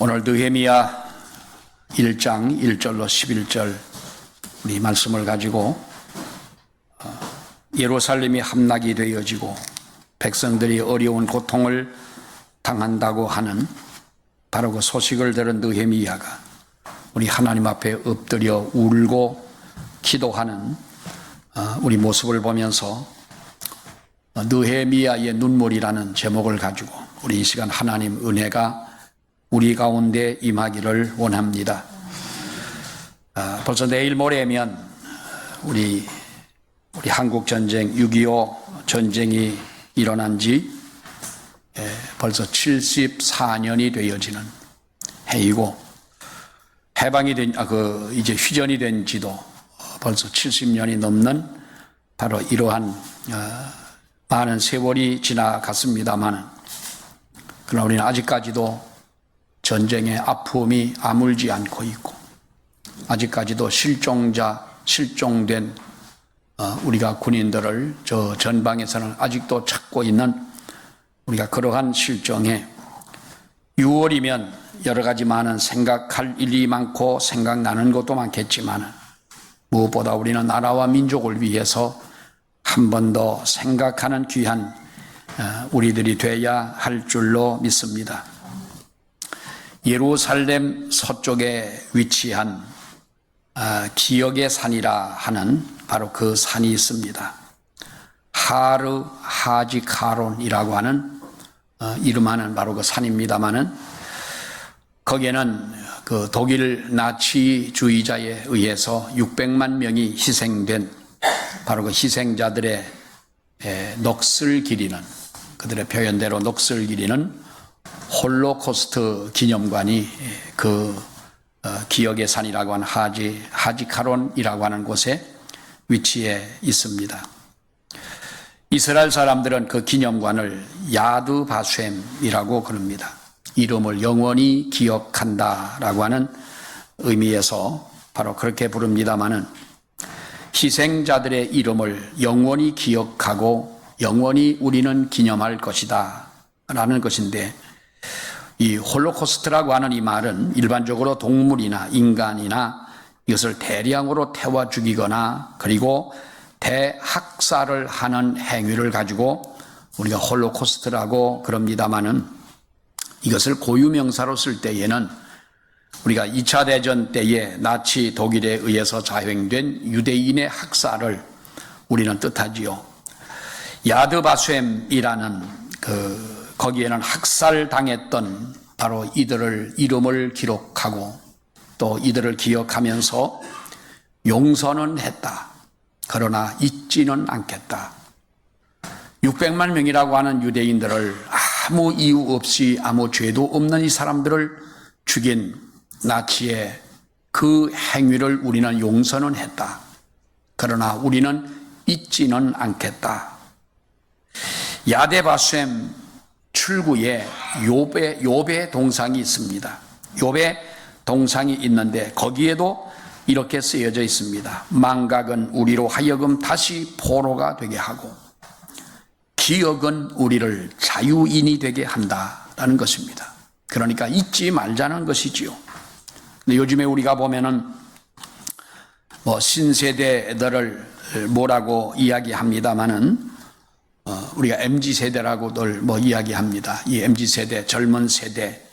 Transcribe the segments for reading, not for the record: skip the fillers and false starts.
오늘 느헤미야 1장 1절로 11절 우리 말씀을 가지고 예루살렘이 함락이 되어지고 백성들이 어려운 고통을 당한다고 하는 바로 그 소식을 들은 느헤미야가 우리 하나님 앞에 엎드려 울고 기도하는 우리 모습을 보면서 느헤미야의 눈물이라는 제목을 가지고 우리 이 시간 하나님 은혜가 우리 가운데 임하기를 원합니다. 벌써 내일 모레면 우리 한국 전쟁 6.25 전쟁이 일어난 지 벌써 74년이 되어지는 해이고 해방이 된 이제 휴전이 된 지도 벌써 70년이 넘는 바로 이러한 많은 세월이 지나갔습니다만 그러나 우리는 아직까지도 전쟁의 아픔이 아물지 않고 있고 아직까지도 실종된 우리가 군인들을 저 전방에서는 아직도 찾고 있는 우리가 그러한 실정에 6월이면 여러 가지 많은 생각할 일이 많고 생각나는 것도 많겠지만 무엇보다 우리는 나라와 민족을 위해서 한 번 더 생각하는 귀한 우리들이 돼야 할 줄로 믿습니다. 예루살렘 서쪽에 위치한 기억의 산이라 하는 바로 그 산이 있습니다. 하르 하지카론이라고 하는 이름하는 바로 그 산입니다마는 거기에는 그 독일 나치주의자에 의해서 600만 명이 희생된 바로 그 희생자들의 넋을 기리는 그들의 표현대로 넋을 기리는 홀로코스트 기념관이 그 기억의 산이라고 하는 하지카론이라고 하는 곳에 위치해 있습니다. 이스라엘 사람들은 그 기념관을 야드 바셈이라고 그럽니다. 이름을 영원히 기억한다라고 하는 의미에서 바로 그렇게 부릅니다마는 희생자들의 이름을 영원히 기억하고 영원히 우리는 기념할 것이다 라는 것인데 이 홀로코스트라고 하는 이 말은 일반적으로 동물이나 인간이나 이것을 대량으로 태워 죽이거나 그리고 대학살을 하는 행위를 가지고 우리가 홀로코스트라고 그럽니다마는 이것을 고유명사로 쓸 때에는 우리가 2차 대전 때에 나치 독일에 의해서 자행된 유대인의 학살을 우리는 뜻하지요. 야드바셈이라는 거기에는 학살당했던 바로 이들을 이름을 기록하고 또 이들을 기억하면서 용서는 했다. 그러나 잊지는 않겠다. 600만 명이라고 하는 유대인들을 아무 이유 없이 아무 죄도 없는 이 사람들을 죽인 나치의 그 행위를 우리는 용서는 했다. 그러나 우리는 잊지는 않겠다. 야데바셈 출구에 욥의 동상이 있습니다. 욥의 동상이 있는데 거기에도 이렇게 쓰여져 있습니다. 망각은 우리로 하여금 다시 포로가 되게 하고 기억은 우리를 자유인이 되게 한다라는 것입니다. 그러니까 잊지 말자는 것이지요. 근데 요즘에 우리가 보면은 신세대들을 뭐라고 이야기합니다마는 우리가 MZ세대라고들 이야기합니다. 이 MZ세대, 젊은 세대,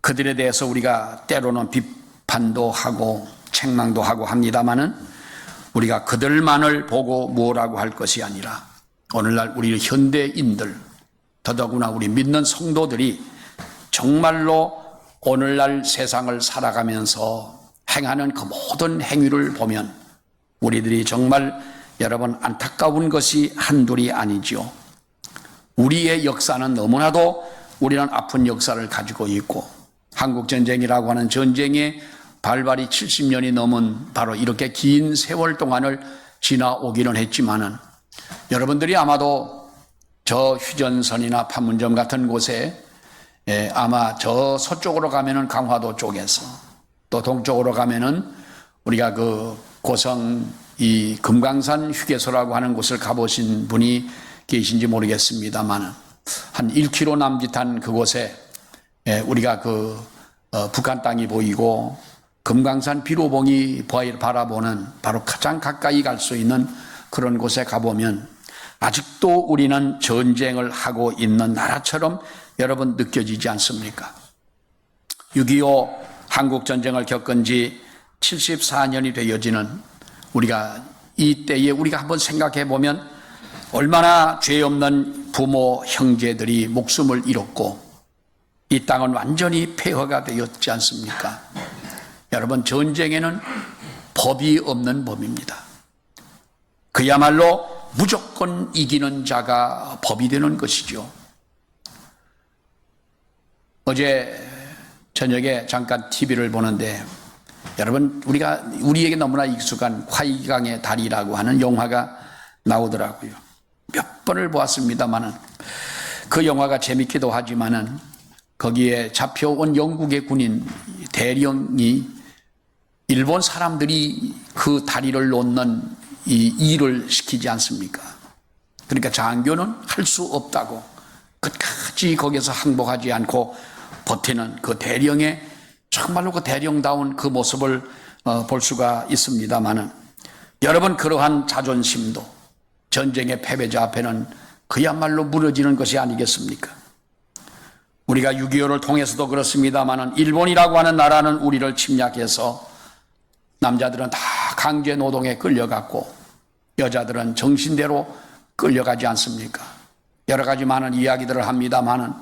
그들에 대해서 우리가 때로는 비판도 하고 책망도 하고 합니다마는 우리가 그들만을 보고 뭐라고 할 것이 아니라 오늘날 우리 현대인들, 더더구나 우리 믿는 성도들이 정말로 오늘날 세상을 살아가면서 행하는 그 모든 행위를 보면 우리들이 정말 여러분 안타까운 것이 한둘이 아니지요. 우리의 역사는 너무나도 우리는 아픈 역사를 가지고 있고 한국전쟁이라고 하는 전쟁의 발발이 70년이 넘은 바로 이렇게 긴 세월 동안을 지나오기는 했지만은 여러분들이 아마도 저 휴전선이나 판문점 같은 곳에 아마 저 서쪽으로 가면은 강화도 쪽에서 또 동쪽으로 가면은 우리가 그 고성 이 금강산 휴게소라고 하는 곳을 가보신 분이 계신지 모르겠습니다만 한 1km 남짓한 그곳에 우리가 북한 땅이 보이고 금강산 비로봉이 바라보는 바로 가장 가까이 갈 수 있는 그런 곳에 가보면 아직도 우리는 전쟁을 하고 있는 나라처럼 여러분 느껴지지 않습니까? 6.25 한국전쟁을 겪은 지 74년이 되어지는 우리가 이때에 우리가 한번 생각해 보면 얼마나 죄 없는 부모, 형제들이 목숨을 잃었고 이 땅은 완전히 폐허가 되었지 않습니까? 여러분, 전쟁에는 법이 없는 법입니다. 그야말로 무조건 이기는 자가 법이 되는 것이죠. 어제 저녁에 잠깐 TV를 보는데 여러분, 우리에게 너무나 익숙한 화이강의 달이라고 하는 영화가 나오더라고요. 몇 번을 보았습니다만은 그 영화가 재밌기도 하지만은 거기에 잡혀온 영국의 군인 대령이 일본 사람들이 그 다리를 놓는 이 일을 시키지 않습니까? 그러니까 장교는 할 수 없다고 끝까지 거기서 항복하지 않고 버티는 그 대령의 정말로 그 대령다운 그 모습을 볼 수가 있습니다만은 여러분, 그러한 자존심도 전쟁의 패배자 앞에는 그야말로 무너지는 것이 아니겠습니까? 우리가 6.25를 통해서도 그렇습니다만은 일본이라고 하는 나라는 우리를 침략해서 남자들은 다 강제 노동에 끌려갔고 여자들은 정신대로 끌려가지 않습니까? 여러 가지 많은 이야기들을 합니다만은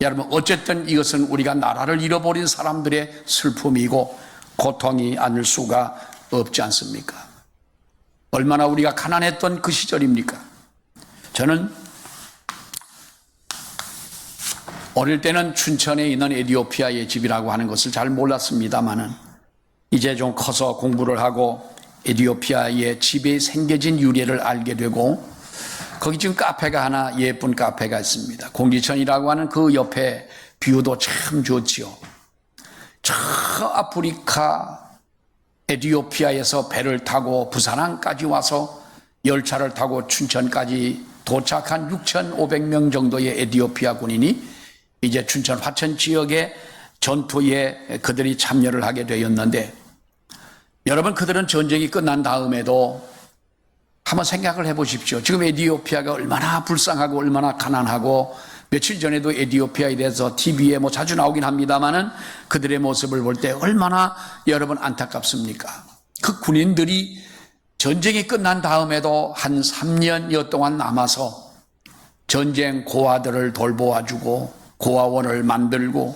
여러분, 어쨌든 이것은 우리가 나라를 잃어버린 사람들의 슬픔이고 고통이 아닐 수가 없지 않습니까? 얼마나 우리가 가난했던 그 시절입니까? 저는 어릴 때는 춘천에 있는 에티오피아의 집이라고 하는 것을 잘 몰랐습니다만은 이제 좀 커서 공부를 하고 에티오피아의 집에 생겨진 유래를 알게 되고 거기 지금 카페가 하나, 예쁜 카페가 있습니다. 공지천이라고 하는 그 옆에 뷰도 참 좋지요. 저 아프리카 에티오피아에서 배를 타고 부산항까지 와서 열차를 타고 춘천까지 도착한 6,500명 정도의 에티오피아 군인이 이제 춘천 화천 지역의 전투에 그들이 참여를 하게 되었는데 여러분, 그들은 전쟁이 끝난 다음에도 한번 생각을 해보십시오. 지금 에티오피아가 얼마나 불쌍하고 얼마나 가난하고 며칠 전에도 에티오피아에 대해서 TV에 자주 나오긴 합니다만은 그들의 모습을 볼 때 얼마나 여러분 안타깝습니까? 그 군인들이 전쟁이 끝난 다음에도 한 3년여 동안 남아서 전쟁 고아들을 돌보아주고 고아원을 만들고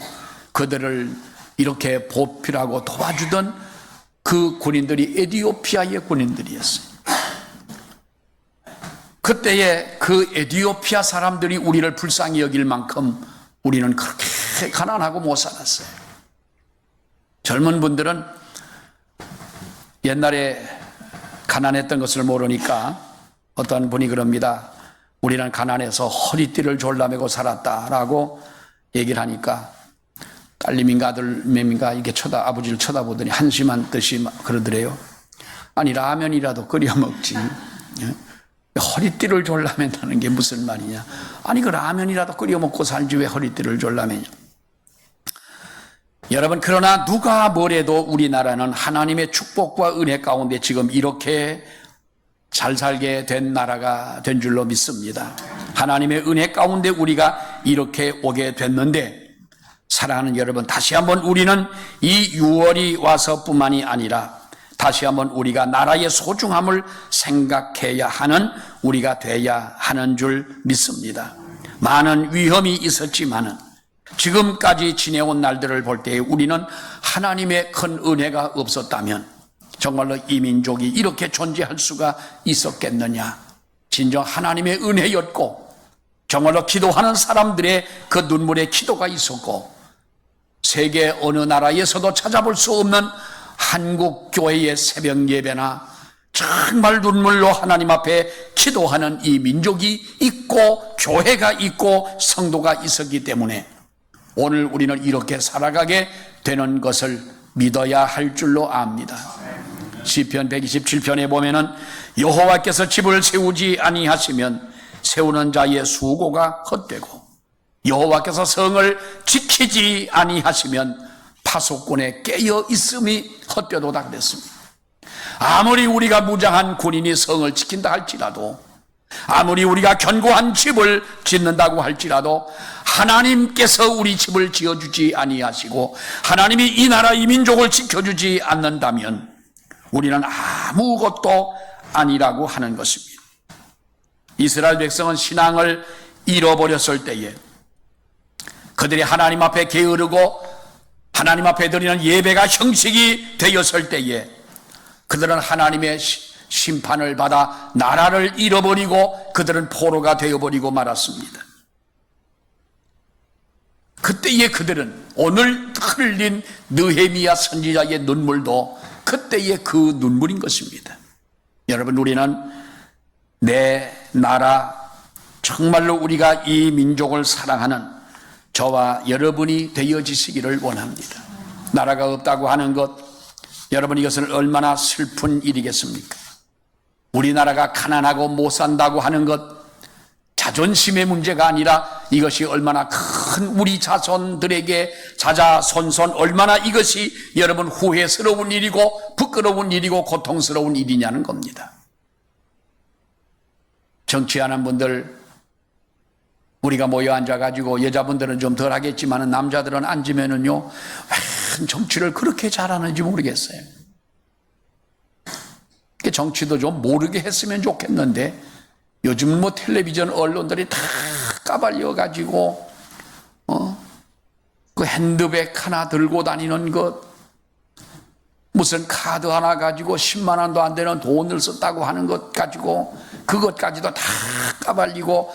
그들을 이렇게 보필하고 도와주던 그 군인들이 에티오피아의 군인들이었어요. 그때에 그 에티오피아 사람들이 우리를 불쌍히 여길 만큼 우리는 그렇게 가난하고 못 살았어요. 젊은 분들은 옛날에 가난했던 것을 모르니까 어떤 분이 그럽니다. 우리는 가난해서 허리띠를 졸라매고 살았다라고 얘기를 하니까 딸님인가 아들님인가 이렇게 아버지를 쳐다보더니 한심한 듯이 그러더래요. 아니, 라면이라도 끓여 먹지. 허리띠를 졸라맨다는 게 무슨 말이냐. 아니, 그 라면이라도 끓여 먹고 살지 왜 허리띠를 졸라매냐. 여러분, 그러나 누가 뭐래도 우리나라는 하나님의 축복과 은혜 가운데 지금 이렇게 잘 살게 된 나라가 된 줄로 믿습니다. 하나님의 은혜 가운데 우리가 이렇게 오게 됐는데 사랑하는 여러분, 다시 한번 우리는 이 6월이 와서뿐만이 아니라 다시 한번 우리가 나라의 소중함을 생각해야 하는 우리가 돼야 하는 줄 믿습니다. 많은 위험이 있었지만은 지금까지 지내온 날들을 볼 때 우리는 하나님의 큰 은혜가 없었다면 정말로 이 민족이 이렇게 존재할 수가 있었겠느냐. 진정 하나님의 은혜였고 정말로 기도하는 사람들의 그 눈물의 기도가 있었고 세계 어느 나라에서도 찾아볼 수 없는 한국 교회의 새벽 예배나 정말 눈물로 하나님 앞에 기도하는 이 민족이 있고 교회가 있고 성도가 있었기 때문에 오늘 우리는 이렇게 살아가게 되는 것을 믿어야 할 줄로 압니다. 시편 127편에 보면은 여호와께서 집을 세우지 아니하시면 세우는 자의 수고가 헛되고 여호와께서 성을 지키지 아니하시면 파수꾼에 깨어 있음이 헛되도다 그랬습니다. 아무리 우리가 무장한 군인이 성을 지킨다 할지라도, 아무리 우리가 견고한 집을 짓는다고 할지라도 하나님께서 우리 집을 지어주지 아니하시고 하나님이 이 나라 이 민족을 지켜주지 않는다면 우리는 아무것도 아니라고 하는 것입니다. 이스라엘 백성은 신앙을 잃어버렸을 때에, 그들이 하나님 앞에 게으르고 하나님 앞에 드리는 예배가 형식이 되었을 때에 그들은 하나님의 심판을 받아 나라를 잃어버리고 그들은 포로가 되어버리고 말았습니다. 그때에 그들은 오늘 흘린 느헤미야 선지자의 눈물도 그때의 그 눈물인 것입니다. 여러분, 우리는 내 나라, 정말로 우리가 이 민족을 사랑하는 저와 여러분이 되어지시기를 원합니다. 나라가 없다고 하는 것, 여러분, 이것은 얼마나 슬픈 일이겠습니까? 우리나라가 가난하고 못 산다고 하는 것, 자존심의 문제가 아니라 이것이 얼마나 큰 우리 자손들에게 자자손손 얼마나 이것이 여러분 후회스러운 일이고 부끄러운 일이고 고통스러운 일이냐는 겁니다. 정치하는 분들, 우리가 모여 앉아가지고, 여자분들은 좀 덜 하겠지만 남자들은 앉으면은요, 왜 정치를 그렇게 잘하는지 모르겠어요. 정치도 좀 모르게 했으면 좋겠는데, 요즘 뭐 텔레비전 언론들이 다 까발려가지고, 그 핸드백 하나 들고 다니는 것, 무슨 카드 하나 가지고 10만 원도 안 되는 돈을 썼다고 하는 것 가지고, 그것까지도 다 까발리고,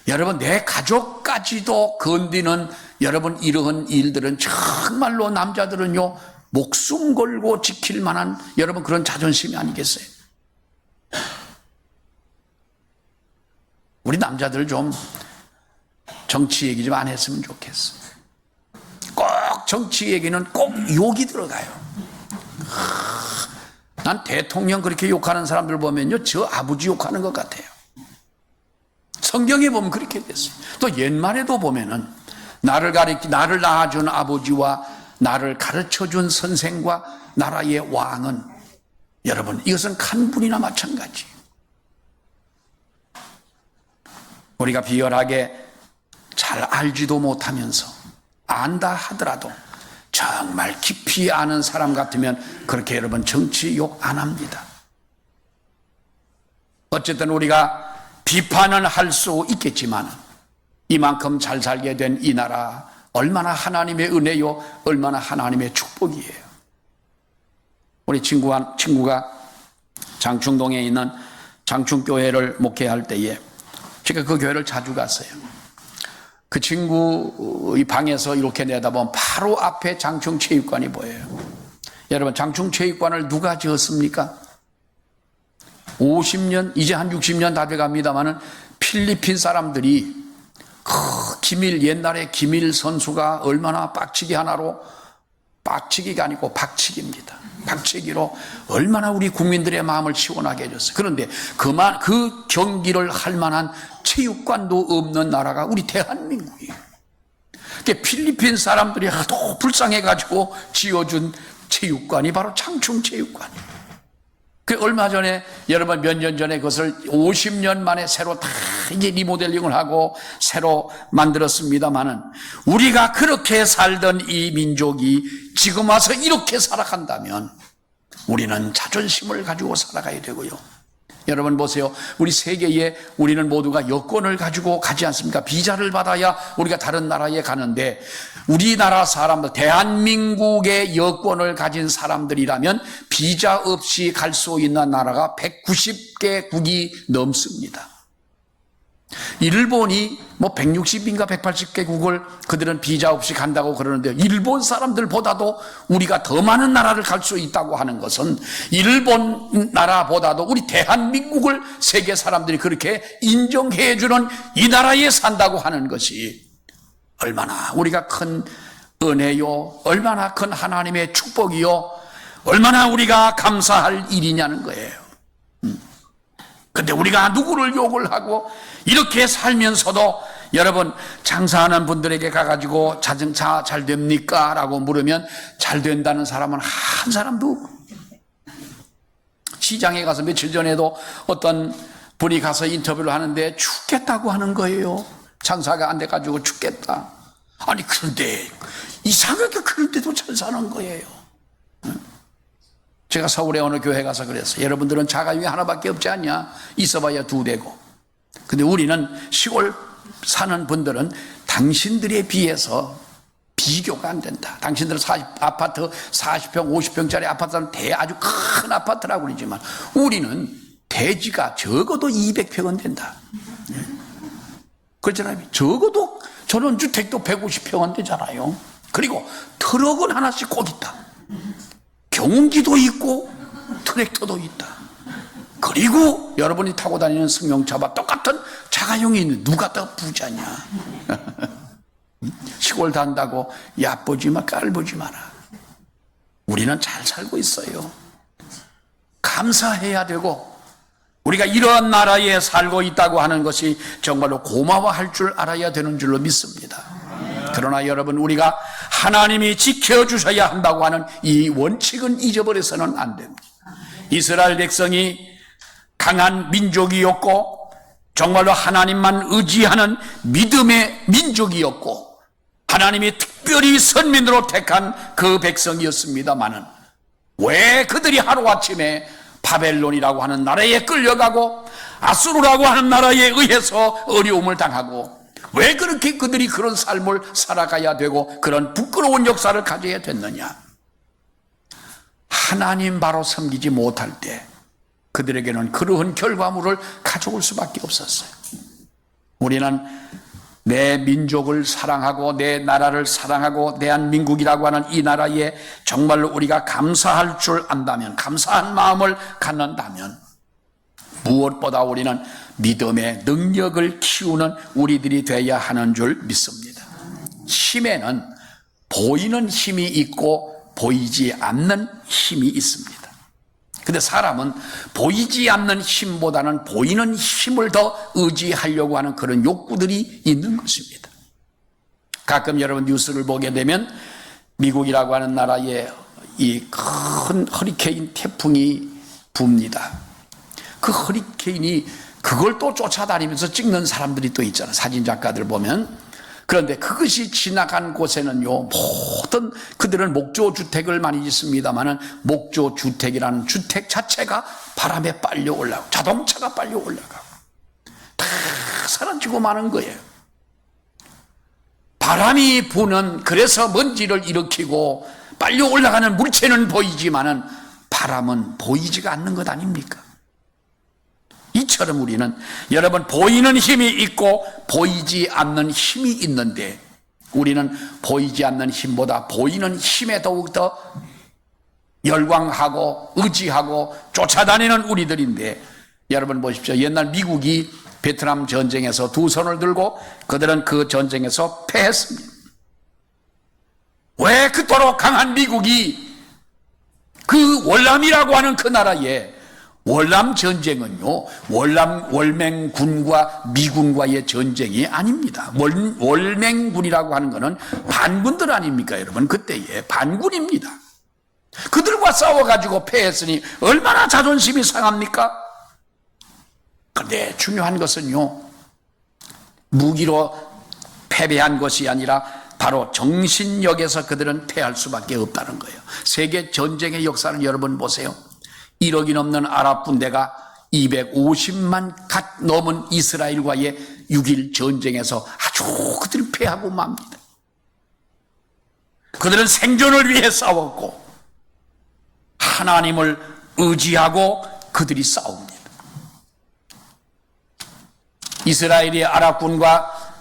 여러분, 내 가족까지도 건드는 여러분 이러한 일들은 정말로 남자들은요, 목숨 걸고 지킬 만한 여러분 그런 자존심이 아니겠어요? 우리 남자들 좀 정치 얘기 좀 안 했으면 좋겠어. 꼭 정치 얘기는 꼭 욕이 들어가요. 난 대통령 그렇게 욕하는 사람들 보면요, 저 아버지 욕하는 것 같아요. 성경에 보면 그렇게 됐어요. 또 옛말에도 보면은 나를 낳아준 아버지와 나를 가르쳐준 선생과 나라의 왕은, 여러분, 이것은 간분이나 마찬가지. 우리가 비열하게 잘 알지도 못하면서 안다 하더라도 정말 깊이 아는 사람 같으면 그렇게 여러분 정치 욕 안 합니다. 어쨌든 우리가 비판은 할 수 있겠지만 이만큼 잘 살게 된 이 나라, 얼마나 하나님의 은혜요, 얼마나 하나님의 축복이에요. 우리 친구가 장충동에 있는 장충교회를 목회할 때에 제가 그 교회를 자주 갔어요. 그 친구의 방에서 이렇게 내다보면 바로 앞에 장충체육관이 보여요. 여러분, 장충체육관을 누가 지었습니까? 50년, 이제 한 60년 다 돼갑니다만은 필리핀 사람들이 옛날에 김일 선수가 얼마나 빡치기 하나로, 빡치기가 아니고 박치기입니다. 박치기로 얼마나 우리 국민들의 마음을 시원하게 해줬어요. 그런데 그 경기를 할 만한 체육관도 없는 나라가 우리 대한민국이에요. 필리핀 사람들이 하도 불쌍해가지고 지어준 체육관이 바로 장충체육관이에요. 얼마 전에, 여러분 몇 년 전에 그것을 50년 만에 새로 다 이제 리모델링을 하고 새로 만들었습니다만은, 우리가 그렇게 살던 이 민족이 지금 와서 이렇게 살아간다면 우리는 자존심을 가지고 살아가야 되고요. 여러분 보세요. 우리 세계에 우리는 모두가 여권을 가지고 가지 않습니까? 비자를 받아야 우리가 다른 나라에 가는데, 우리나라 사람들, 대한민국의 여권을 가진 사람들이라면 비자 없이 갈 수 있는 나라가 190개국이 넘습니다. 일본이 뭐 160인가 180개국을 그들은 비자 없이 간다고 그러는데, 일본 사람들보다도 우리가 더 많은 나라를 갈 수 있다고 하는 것은 일본 나라보다도 우리 대한민국을 세계 사람들이 그렇게 인정해주는 이 나라에 산다고 하는 것이 얼마나 우리가 큰 은혜요, 얼마나 큰 하나님의 축복이요, 얼마나 우리가 감사할 일이냐는 거예요. 근데 우리가 누구를 욕을 하고 이렇게 살면서도 여러분 장사하는 분들에게 가가지고 자동차 잘 됩니까? 라고 물으면 잘 된다는 사람은 한 사람도 없고, 시장에 가서 며칠 전에도 어떤 분이 가서 인터뷰를 하는데 죽겠다고 하는 거예요. 장사가 안 돼가지고 죽겠다. 아니 그런데 이상하게 그런데도 잘 사는 거예요. 제가 서울에 어느 교회 가서 그랬어요. 여러분들은 자가용이 하나밖에 없지 않냐? 있어봐야 2대고. 근데 우리는 시골 사는 분들은 당신들에 비해서 비교가 안 된다. 당신들은 아파트 40평, 50평짜리 아파트는 아주 큰 아파트라고 그러지만 우리는 대지가 적어도 200평은 된다. 그렇잖아요. 적어도 전원주택도 150평은 되잖아요. 그리고 트럭은 하나씩 꼭 있다. 경운기도 있고 트랙터도 있다. 그리고 여러분이 타고 다니는 승용차와 똑같은 자가용이 있는 누가 더 부자냐. 시골 산다고 얕보지 마, 깔보지 마라. 우리는 잘 살고 있어요. 감사해야 되고, 우리가 이런 나라에 살고 있다고 하는 것이 정말로 고마워할 줄 알아야 되는 줄로 믿습니다. 그러나 여러분, 우리가 하나님이 지켜주셔야 한다고 하는 이 원칙은 잊어버려서는 안 됩니다. 이스라엘 백성이 강한 민족이었고 정말로 하나님만 의지하는 믿음의 민족이었고 하나님이 특별히 선민으로 택한 그 백성이었습니다마는 왜 그들이 하루아침에 바벨론이라고 하는 나라에 끌려가고 아수르라고 하는 나라에 의해서 어려움을 당하고 왜 그렇게 그들이 그런 삶을 살아가야 되고 그런 부끄러운 역사를 가져야 됐느냐? 하나님 바로 섬기지 못할 때 그들에게는 그러한 결과물을 가져올 수밖에 없었어요. 우리는 내 민족을 사랑하고 내 나라를 사랑하고 대한민국이라고 하는 이 나라에 정말로 우리가 감사할 줄 안다면, 감사한 마음을 갖는다면 무엇보다 우리는 믿음의 능력을 키우는 우리들이 되어야 하는 줄 믿습니다. 힘에는 보이는 힘이 있고 보이지 않는 힘이 있습니다. 근데 사람은 보이지 않는 힘보다는 보이는 힘을 더 의지하려고 하는 그런 욕구들이 있는 것입니다. 가끔 여러분 뉴스를 보게 되면 미국이라고 하는 나라에 이 큰 허리케인 태풍이 붑니다. 그 허리케인이 그걸 또 쫓아다니면서 찍는 사람들이 또 있잖아요. 사진작가들 보면. 그런데 그것이 지나간 곳에는요, 모든 그들은 목조주택을 많이 짓습니다만은 목조주택이라는 주택 자체가 바람에 빨려 올라가고 자동차가 빨려 올라가고 다 사라지고 마는 거예요. 바람이 부는, 그래서 먼지를 일으키고 빨려 올라가는 물체는 보이지만은 바람은 보이지가 않는 것 아닙니까? 이처럼 우리는 여러분 보이는 힘이 있고 보이지 않는 힘이 있는데 우리는 보이지 않는 힘보다 보이는 힘에 더욱더 열광하고 의지하고 쫓아다니는 우리들인데 여러분 보십시오. 옛날 미국이 베트남 전쟁에서 두 손을 들고 그들은 그 전쟁에서 패했습니다. 왜 그토록 강한 미국이 그 월남이라고 하는 그 나라에 월남 전쟁은요, 월맹군과 미군과의 전쟁이 아닙니다. 월맹군이라고 하는 것은 반군들 아닙니까, 여러분? 그때의 반군입니다. 그들과 싸워가지고 패했으니 얼마나 자존심이 상합니까? 그런데 중요한 것은요, 무기로 패배한 것이 아니라 바로 정신력에서 그들은 패할 수밖에 없다는 거예요. 세계 전쟁의 역사를 여러분 보세요. 1억이 넘는 아랍 군대가 250만 갓 넘은 이스라엘과의 6.1 전쟁에서 아주 그들은 패하고 맙니다. 그들은 생존을 위해 싸웠고 하나님을 의지하고 그들이 싸웁니다. 이스라엘이 아랍군과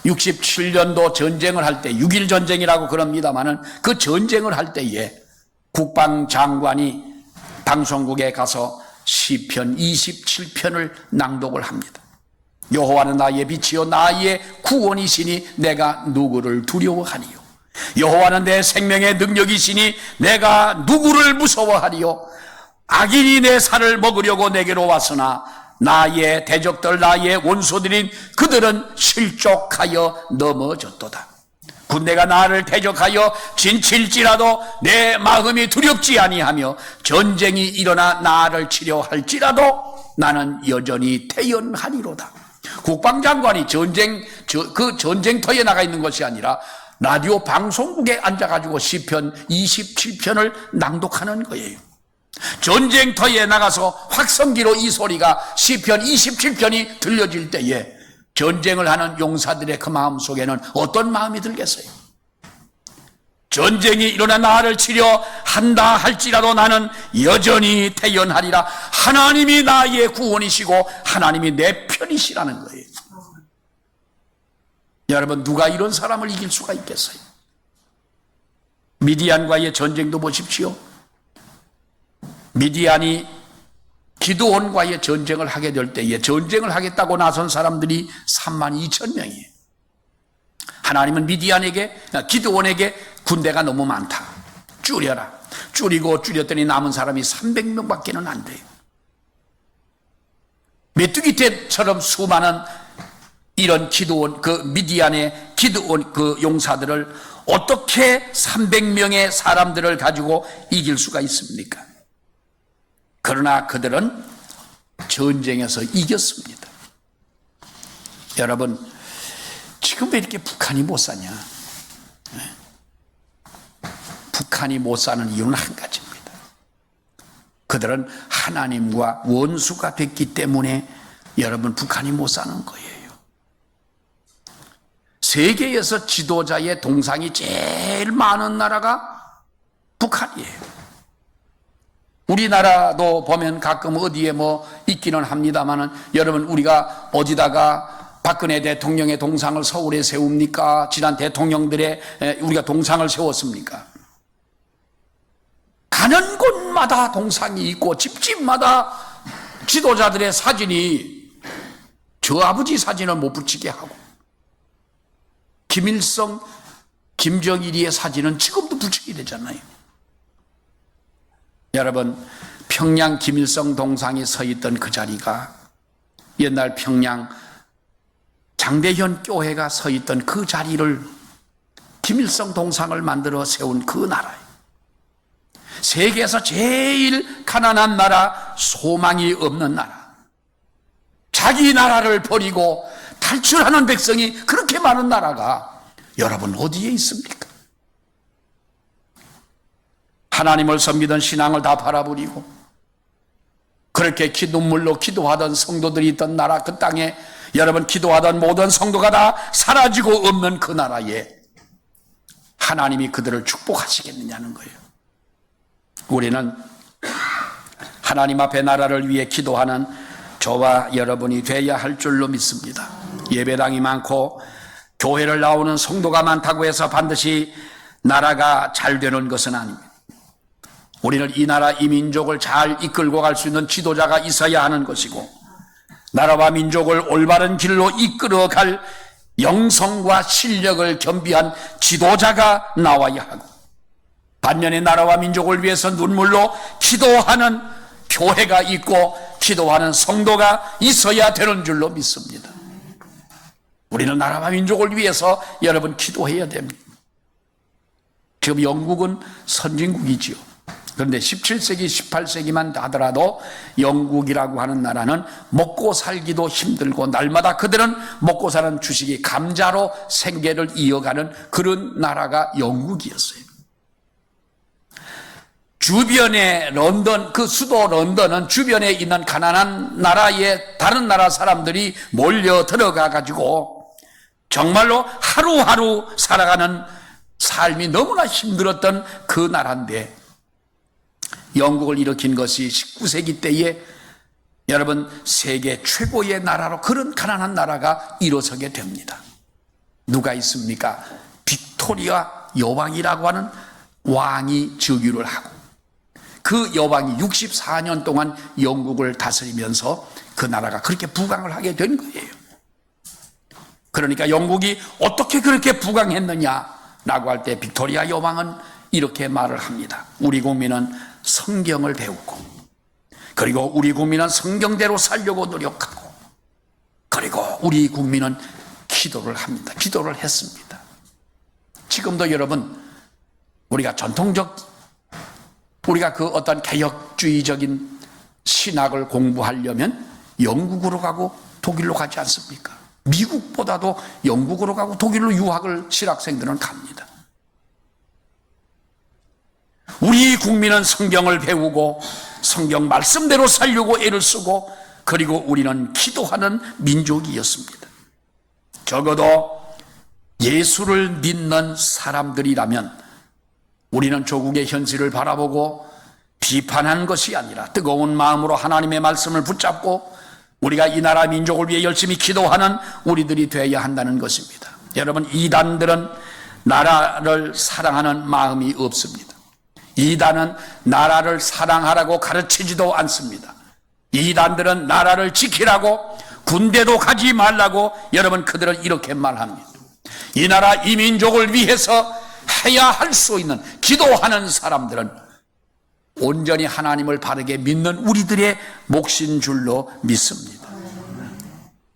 67년도 전쟁을 할 때 6.1 전쟁이라고 그럽니다마는 그 전쟁을 할 때에 국방장관이 방송국에 가서 시편 27편을 낭독을 합니다. 여호와는 나의 빛이요 나의 구원이시니 내가 누구를 두려워하리요. 여호와는 내 생명의 능력이시니 내가 누구를 무서워하리요. 악인이 내 살을 먹으려고 내게로 왔으나 나의 대적들, 나의 원수들인 그들은 실족하여 넘어졌도다. 군대가 나를 대적하여 진칠지라도 내 마음이 두렵지 아니하며 전쟁이 일어나 나를 치려 할지라도 나는 여전히 태연하리로다. 국방장관이 그 전쟁터에 나가 있는 것이 아니라 라디오 방송국에 앉아가지고 시편 27편을 낭독하는 거예요. 전쟁터에 나가서 확성기로 이 소리가 시편 27편이 들려질 때에 전쟁을 하는 용사들의 그 마음 속에는 어떤 마음이 들겠어요? 전쟁이 일어나 나를 치려 한다 할지라도 나는 여전히 태연하리라. 하나님이 나의 구원이시고 하나님이 내 편이시라는 거예요. 여러분, 누가 이런 사람을 이길 수가 있겠어요? 미디안과의 전쟁도 보십시오. 미디안이 기드온과의 전쟁을 하게 될 때에 전쟁을 하겠다고 나선 사람들이 32,000명이에요. 하나님은 기드온에게 군대가 너무 많다, 줄여라. 줄였더니 남은 사람이 300명밖에는 안 돼요. 메뚜기 떼처럼 수많은 이런 미디안의 기드온 그 용사들을 어떻게 300명의 사람들을 가지고 이길 수가 있습니까? 그러나 그들은 전쟁에서 이겼습니다. 여러분, 지금 왜 이렇게 북한이 못 사냐? 북한이 못 사는 이유는 한 가지입니다. 그들은 하나님과 원수가 됐기 때문에 여러분, 북한이 못 사는 거예요. 세계에서 지도자의 동상이 제일 많은 나라가 북한이에요. 우리나라도 보면 가끔 어디에 있기는 합니다만은 여러분, 우리가 어디다가 박근혜 대통령의 동상을 서울에 세웁니까? 지난 대통령들의 우리가 동상을 세웠습니까? 가는 곳마다 동상이 있고 집집마다 지도자들의 사진이 저 아버지 사진을 못 붙이게 하고 김일성, 김정일이의 사진은 지금도 붙이게 되잖아요. 여러분, 평양 김일성 동상이 서 있던 그 자리가 옛날 평양 장대현 교회가 서 있던 그 자리를 김일성 동상을 만들어 세운 그 나라예요. 세계에서 제일 가난한 나라, 소망이 없는 나라, 자기 나라를 버리고 탈출하는 백성이 그렇게 많은 나라가 여러분 어디에 있습니까? 하나님을 섬기던 신앙을 다 팔아버리고 그렇게 눈물로 기도하던 성도들이 있던 나라, 그 땅에 여러분 기도하던 모든 성도가 다 사라지고 없는 그 나라에 하나님이 그들을 축복하시겠느냐는 거예요. 우리는 하나님 앞에 나라를 위해 기도하는 저와 여러분이 돼야 할 줄로 믿습니다. 예배당이 많고 교회를 나오는 성도가 많다고 해서 반드시 나라가 잘 되는 것은 아닙니다. 우리는 이 나라, 이 민족을 잘 이끌고 갈 수 있는 지도자가 있어야 하는 것이고, 나라와 민족을 올바른 길로 이끌어갈 영성과 실력을 겸비한 지도자가 나와야 하고, 반면에 나라와 민족을 위해서 눈물로 기도하는 교회가 있고 기도하는 성도가 있어야 되는 줄로 믿습니다. 우리는 나라와 민족을 위해서 여러분 기도해야 됩니다. 지금 영국은 선진국이지요. 그런데 17세기, 18세기만 하더라도 영국이라고 하는 나라는 먹고 살기도 힘들고 날마다 그들은 먹고 사는 주식이 감자로 생계를 이어가는 그런 나라가 영국이었어요. 주변에 런던, 그 수도 런던은 주변에 있는 가난한 나라에 다른 나라 사람들이 몰려 들어가 가지고 정말로 하루하루 살아가는 삶이 너무나 힘들었던 그 나라인데, 영국을 일으킨 것이 19세기 때에 여러분 세계 최고의 나라로, 그런 가난한 나라가 일어서게 됩니다. 누가 있습니까? 빅토리아 여왕이라고 하는 왕이 즉위를 하고, 그 여왕이 64년 동안 영국을 다스리면서 그 나라가 그렇게 부강을 하게 된 거예요. 그러니까 영국이 어떻게 그렇게 부강했느냐라고 할 때 빅토리아 여왕은 이렇게 말을 합니다. 우리 국민은 성경을 배우고 그리고 우리 국민은 성경대로 살려고 노력하고, 그리고 우리 국민은 기도를 합니다. 기도를 했습니다. 지금도 여러분, 우리가 우리가 그 어떤 개혁주의적인 신학을 공부하려면 영국으로 가고 독일로 가지 않습니까? 미국보다도 영국으로 가고 독일로 유학을 신학생들은 갑니다. 우리 국민은 성경을 배우고 성경 말씀대로 살려고 애를 쓰고, 그리고 우리는 기도하는 민족이었습니다. 적어도 예수를 믿는 사람들이라면 우리는 조국의 현실을 바라보고 비판한 것이 아니라 뜨거운 마음으로 하나님의 말씀을 붙잡고 우리가 이 나라 민족을 위해 열심히 기도하는 우리들이 되어야 한다는 것입니다. 여러분, 이단들은 나라를 사랑하는 마음이 없습니다. 이단은 나라를 사랑하라고 가르치지도 않습니다. 이단들은 나라를 지키라고, 군대도 가지 말라고, 여러분, 그들은 이렇게 말합니다. 이 나라 이 민족을 위해서 해야 할 수 있는 기도하는 사람들은 온전히 하나님을 바르게 믿는 우리들의 몫인 줄로 믿습니다.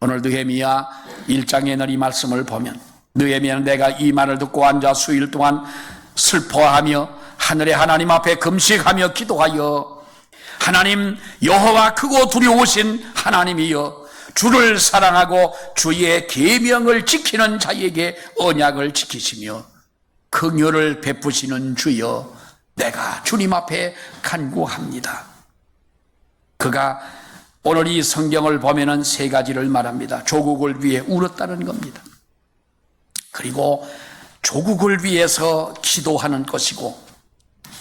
오늘 느헤미야 1장에 있는 이 말씀을 보면, 느헤미야는 내가 이 말을 듣고 앉아 수일 동안 슬퍼하며 하늘의 하나님 앞에 금식하며 기도하여, 하나님 여호와 크고 두려우신 하나님이여, 주를 사랑하고 주의 계명을 지키는 자에게 언약을 지키시며 긍휼을 베푸시는 주여, 내가 주님 앞에 간구합니다. 그가 오늘 이 성경을 보면은 세 가지를 말합니다. 조국을 위해 울었다는 겁니다. 그리고 조국을 위해서 기도하는 것이고,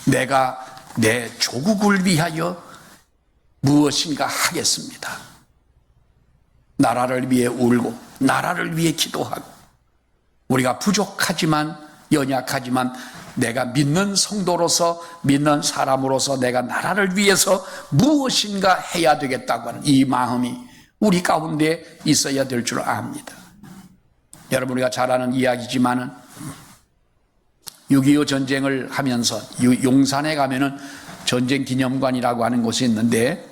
내가 내 조국을 위하여 무엇인가 하겠습니다. 나라를 위해 울고 나라를 위해 기도하고, 우리가 부족하지만 연약하지만 내가 믿는 성도로서, 믿는 사람으로서 내가 나라를 위해서 무엇인가 해야 되겠다고 하는 이 마음이 우리 가운데 있어야 될 줄 압니다. 여러분, 우리가 잘 아는 이야기지만은 6.25 전쟁을 하면서 용산에 가면은 전쟁 기념관이라고 하는 곳이 있는데,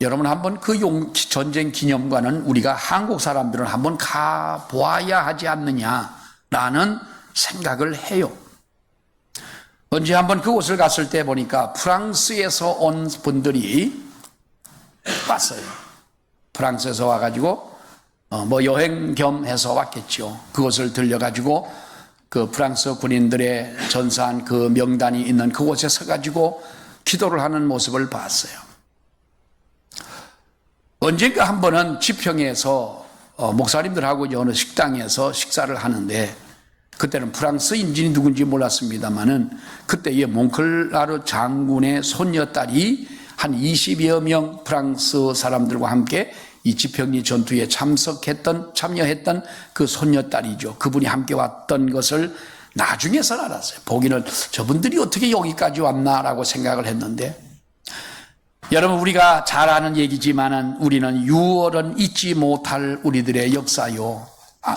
여러분 한번 그 전쟁 기념관은 우리가 한국 사람들은 한번 가보아야 하지 않느냐라는 생각을 해요. 언제 한번 그곳을 갔을 때 보니까 프랑스에서 온 분들이 왔어요. 프랑스에서 와가지고 뭐 여행 겸 해서 왔겠죠. 그곳을 들려가지고 그 프랑스 군인들의 전사한 그 명단이 있는 그곳에 서가지고 기도를 하는 모습을 봤어요. 언젠가 한 번은 지평에서 목사님들하고 어느 식당에서 식사를 하는데, 그때는 프랑스인지 누군지 몰랐습니다만은 그때의 몽클라르 장군의 손녀딸이 한 20여 명 프랑스 사람들과 함께 이 지평리 전투에 참여했던 그 손녀딸이죠. 그분이 함께 왔던 것을 나중에서 알았어요. 보기는 저분들이 어떻게 여기까지 왔나라고 생각을 했는데, 여러분, 우리가 잘 아는 얘기지만은 우리는 6월은 잊지 못할 우리들의 역사요.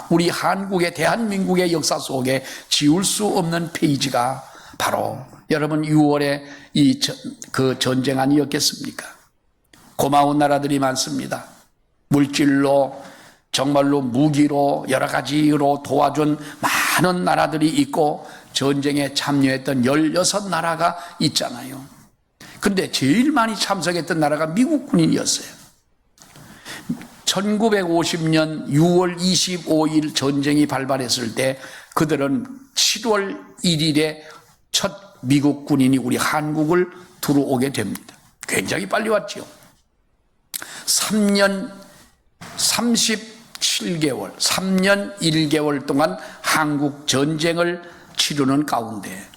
우리 한국의, 대한민국의 역사 속에 지울 수 없는 페이지가 바로 여러분 6월의 그 전쟁 아니었겠습니까? 고마운 나라들이 많습니다. 물질로, 정말로 무기로, 여러 가지로 도와준 많은 나라들이 있고, 전쟁에 참여했던 16나라가 있잖아요. 근데 제일 많이 참석했던 나라가 미국 군인이었어요. 1950년 6월 25일 전쟁이 발발했을 때 그들은 7월 1일에 첫 미국 군인이 우리 한국을 들어오게 됩니다. 굉장히 빨리 왔죠. 3년 37개월, 3년 1개월 동안 한국 전쟁을 치르는 가운데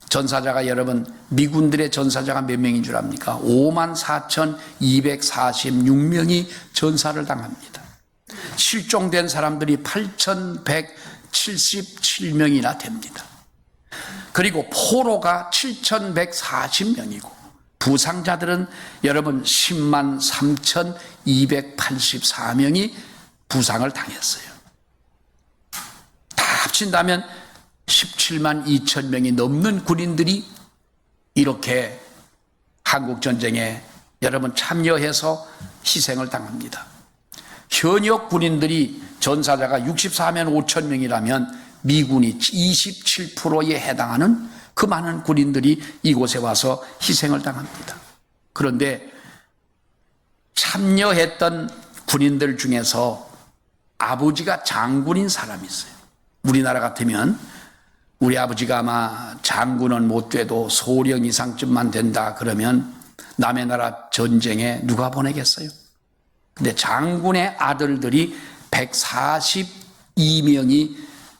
전사자가, 여러분, 미군들의 전사자가 몇 명인 줄 압니까? 54,246명이 전사를 당합니다. 실종된 사람들이 8,177명이나 됩니다. 그리고 포로가 7,140명이고 부상자들은 여러분 10만 3,284명이 부상을 당했어요. 다 합친다면 17만 2천 명이 넘는 군인들이 이렇게 한국전쟁에 여러분 참여해서 희생을 당합니다. 현역 군인들이 전사자가 64만 5천 명이라면 미군이 27%에 해당하는 그 많은 군인들이 이곳에 와서 희생을 당합니다. 그런데 참여했던 군인들 중에서 아버지가 장군인 사람이 있어요. 우리나라 같으면 우리 아버지가 아마 장군은 못 돼도 소령 이상쯤만 된다 그러면 남의 나라 전쟁에 누가 보내겠어요? 근데 장군의 아들들이 142명이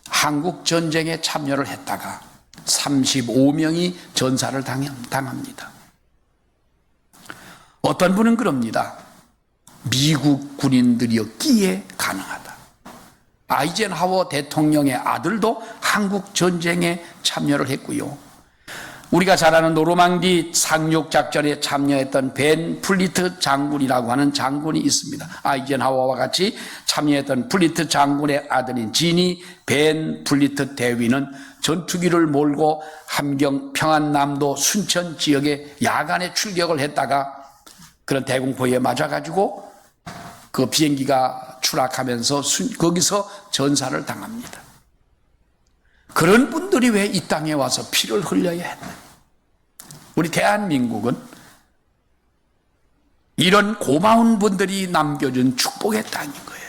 한국 전쟁에 참여를 했다가 35명이 전사를 당합니다. 어떤 분은 그럽니다. 미국 군인들이었기에 가능하다. 아이젠하워 대통령의 아들도 한국 전쟁에 참여를 했고요. 우리가 잘 아는 노르망디 상륙작전에 참여했던 벤 플리트 장군이라고 하는 장군이 있습니다. 아이젠하워와 같이 참여했던 플리트 장군의 아들인 지니 벤 플리트 대위는 전투기를 몰고 함경 평안남도 순천 지역에 야간에 출격을 했다가 그런 대공포에 맞아가지고 그 비행기가 추락하면서 거기서 전사를 당합니다. 그런 분들이 왜 이 땅에 와서 피를 흘려야 했나? 우리 대한민국은 이런 고마운 분들이 남겨준 축복의 땅인 거예요.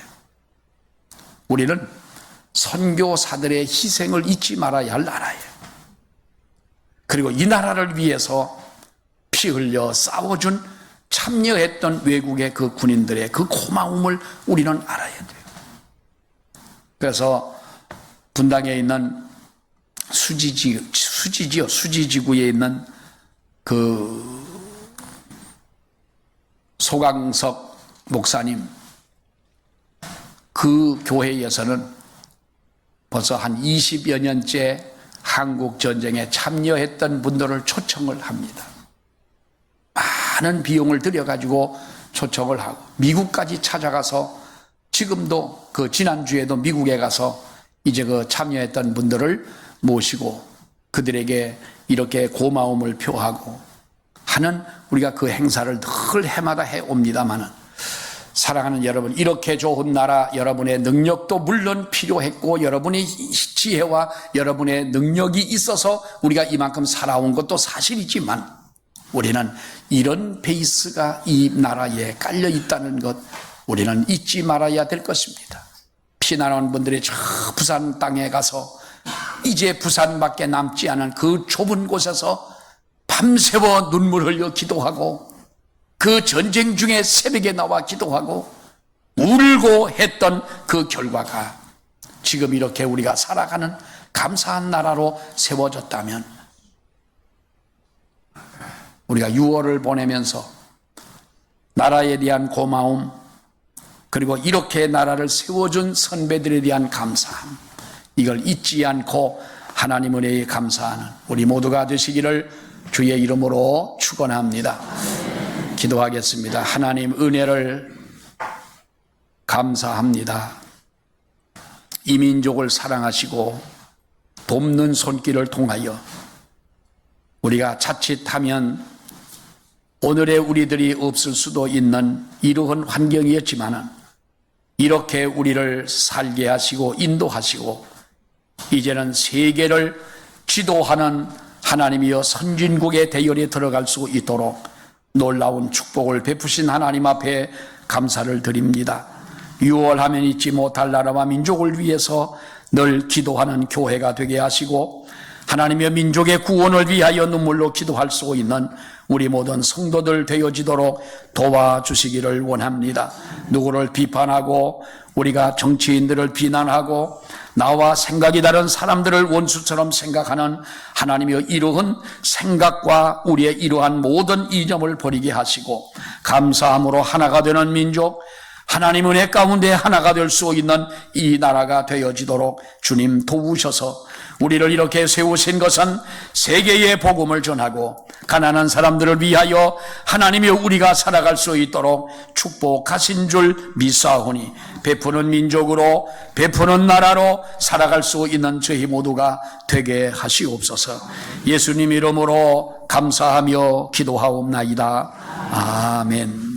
우리는 선교사들의 희생을 잊지 말아야 할 나라예요. 그리고 이 나라를 위해서 피 흘려 싸워준 참여했던 외국의 그 군인들의 그 고마움을 우리는 알아야 돼요. 그래서 분당에 있는 수지지구에 있는 그 소강석 목사님, 그 교회에서는 벌써 한 20여 년째 한국 전쟁에 참여했던 분들을 초청을 합니다. 많은 비용을 들여가지고 초청을 하고 미국까지 찾아가서 지금도 그 지난주에도 미국에 가서 이제 그 참여했던 분들을 모시고 그들에게 이렇게 고마움을 표하고 하는 우리가 그 행사를 늘 해마다 해옵니다마는 사랑하는 여러분, 이렇게 좋은 나라, 여러분의 능력도 물론 필요했고 여러분의 지혜와 여러분의 능력이 있어서 우리가 이만큼 살아온 것도 사실이지만 우리는 이런 베이스가 이 나라에 깔려 있다는 것 우리는 잊지 말아야 될 것입니다. 피난온 분들이 저 부산 땅에 가서 이제 부산밖에 남지 않은 그 좁은 곳에서 밤새워 눈물 흘려 기도하고 그 전쟁 중에 새벽에 나와 기도하고 울고 했던 그 결과가 지금 이렇게 우리가 살아가는 감사한 나라로 세워졌다면 우리가 6월을 보내면서 나라에 대한 고마움 그리고 이렇게 나라를 세워준 선배들에 대한 감사함 이걸 잊지 않고 하나님 은혜에 감사하는 우리 모두가 되시기를 주의 이름으로 축원합니다. 기도하겠습니다. 하나님 은혜를 감사합니다. 이 민족을 사랑하시고 돕는 손길을 통하여 우리가 자칫하면 오늘의 우리들이 없을 수도 있는 이러한 환경이었지만은 이렇게 우리를 살게 하시고 인도하시고 이제는 세계를 지도하는 하나님이여 선진국의 대열에 들어갈 수 있도록 놀라운 축복을 베푸신 하나님 앞에 감사를 드립니다. 6월 하면 잊지 못할 나라와 민족을 위해서 늘 기도하는 교회가 되게 하시고 하나님의 민족의 구원을 위하여 눈물로 기도할 수 있는 우리 모든 성도들 되어지도록 도와주시기를 원합니다. 누구를 비판하고 우리가 정치인들을 비난하고 나와 생각이 다른 사람들을 원수처럼 생각하는 하나님의 이러한 생각과 우리의 이러한 모든 이념을 버리게 하시고 감사함으로 하나가 되는 민족, 하나님 은혜 가운데 하나가 될 수 있는 이 나라가 되어지도록 주님 도우셔서 우리를 이렇게 세우신 것은 세계에 복음을 전하고 가난한 사람들을 위하여 하나님이 우리가 살아갈 수 있도록 축복하신 줄 믿사오니 베푸는 민족으로 베푸는 나라로 살아갈 수 있는 저희 모두가 되게 하시옵소서. 예수님 이름으로 감사하며 기도하옵나이다. 아멘.